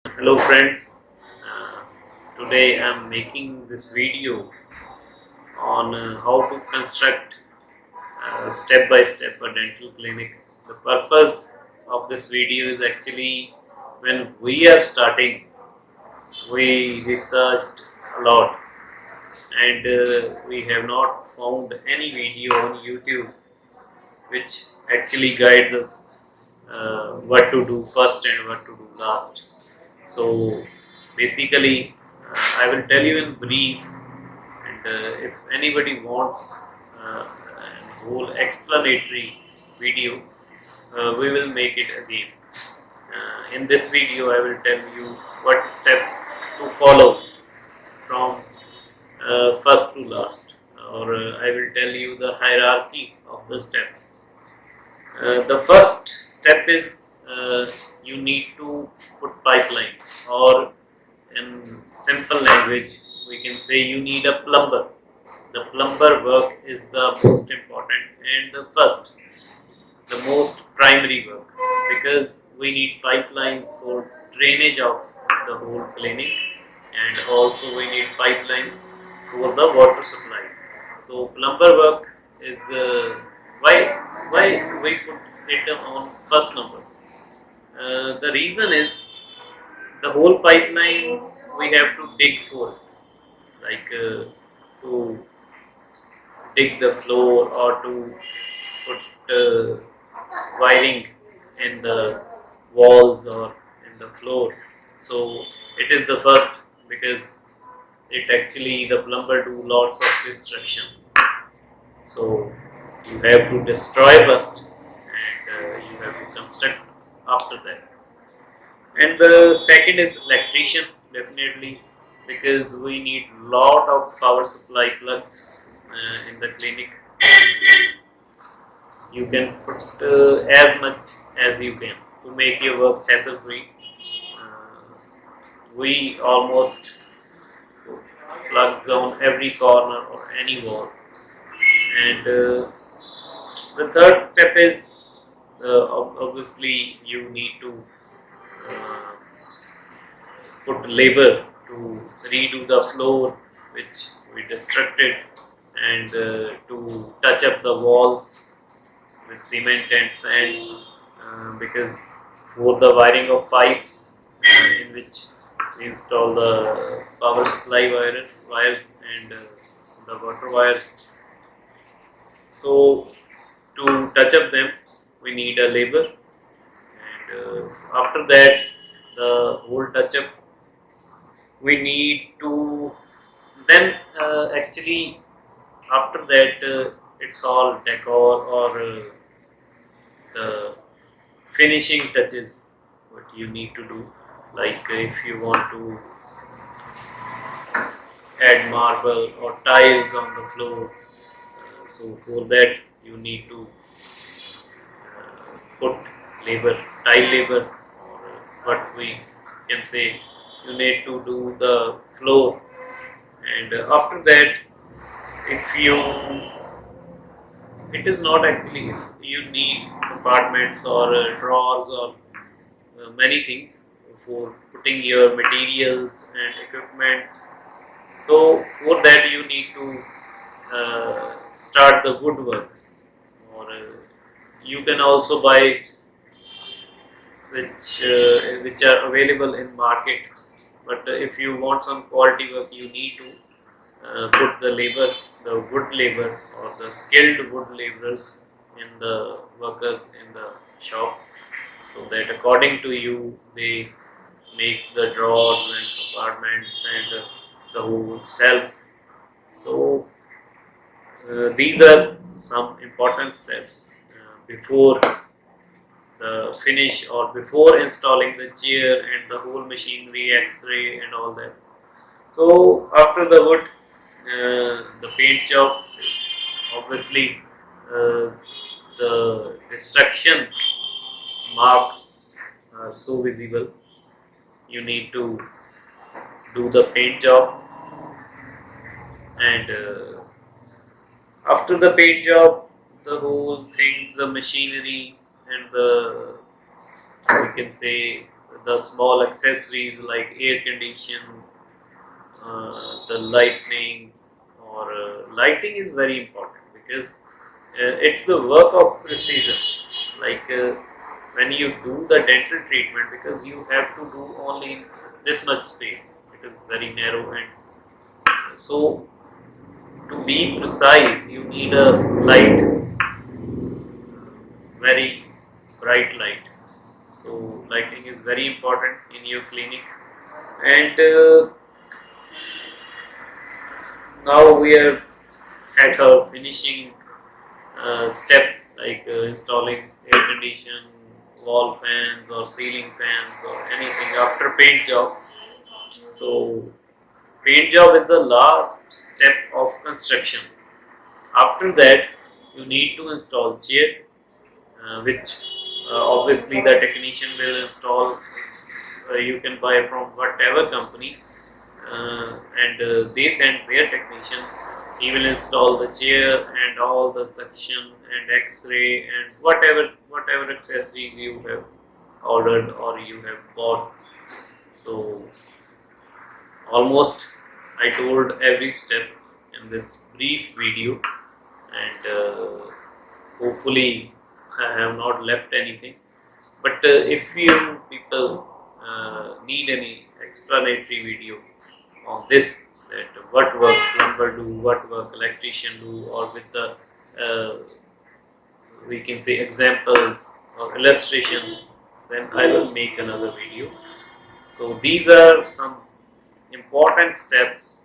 Hello friends, uh, today I am making this video on how to construct step by step a dental clinic. The purpose of this video is actually when we are starting, we researched a lot and we have not found any video on YouTube which actually guides us what to do first and what to do last. So basically, I will tell you in brief, and if anybody wants a whole explanatory video, we will make it again. In this video, I will tell you what steps to follow from first to last, or I will tell you the hierarchy of the steps. The first step is you need to put pipelines, or in simple language, we can say you need a plumber. The plumber work is the most important and the first, the most primary work, because we need pipelines for drainage of the whole clinic, and also we need pipelines for the water supply. So plumber work is why we put it on first number. The reason is the whole pipeline we have to dig for, like to dig the floor or to put wiring in the walls or in the floor. So it is the first, because it actually the plumber do lots of destruction. So you have to destroy first, and you have to construct after that. And the second is electrician, definitely, because we need lot of power supply plugs in the clinic. You can put as much as you can to make your work hassle free. Uh, we almost plugs on every corner or any wall. And the third step is obviously you need to uh, put labor to redo the floor which we destructed, and to touch up the walls with cement and sand, because for the wiring of pipes in which we install the power supply wires and the water wires. So to touch up them, we need a labor, and after that, the whole touch up we need to then actually after that it's all decor, or the finishing touches what you need to do, like if you want to add marble or tiles on the floor, so for that you need to put labor, tile labor, or what we can say, you need to do the floor. And after that, if you, it is not actually, if you need compartments or drawers or many things for putting your materials and equipment. So for that you need to start the woodwork, or you can also buy which are available in market. But if you want some quality work, you need to put the labor, the wood labor, or the skilled wood laborers in the workers in the shop, so that according to you they make the drawers and compartments and the whole shelves. So these are some important steps before the finish, or before installing the chair and the whole machinery, x-ray and all that. So after the wood, the paint job, obviously uh, the destruction marks are so visible. You need to do the paint job, and after the paint job, the whole things, the machinery and the, we can say, the small accessories like air condition, the lightnings, or lighting is very important because it's the work of precision. Like when you do the dental treatment, because you have to do only this much space, it is very narrow, and so to be precise, you need a light, very bright light. So lighting is very important in your clinic, and now we are at our finishing step, like installing air condition, wall fans or ceiling fans or anything after paint job. So paint job is the last step of construction. After that, you need to install chair, which obviously the technician will install. You can buy from whatever company, and they send their technician. He will install the chair and all the suction and X-ray and whatever accessories you have ordered or you have bought. So almost I told every step in this brief video, and hopefully I have not left anything. But if you people need any explanatory video on this, that what work plumber do, what work electrician do, or with the uh, we can say examples or illustrations, then I will make another video. So these are some important steps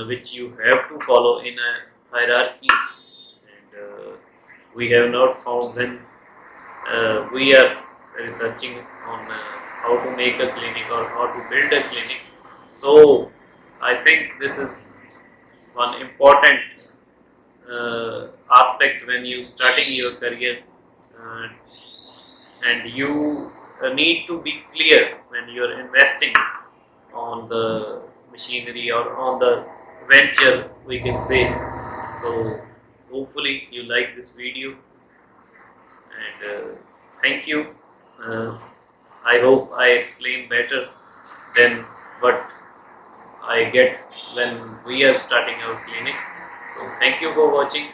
which you have to follow in a hierarchy, and we have not found when we are researching on how to make a clinic or how to build a clinic. So I think this is one important aspect when you starting your career, uh, and you need to be clear when you are investing on the machinery or on the venture, we can say. So hopefully you like this video, and thank you. uh, I hope I explain better than what I get when we are starting our clinic. So thank you for watching.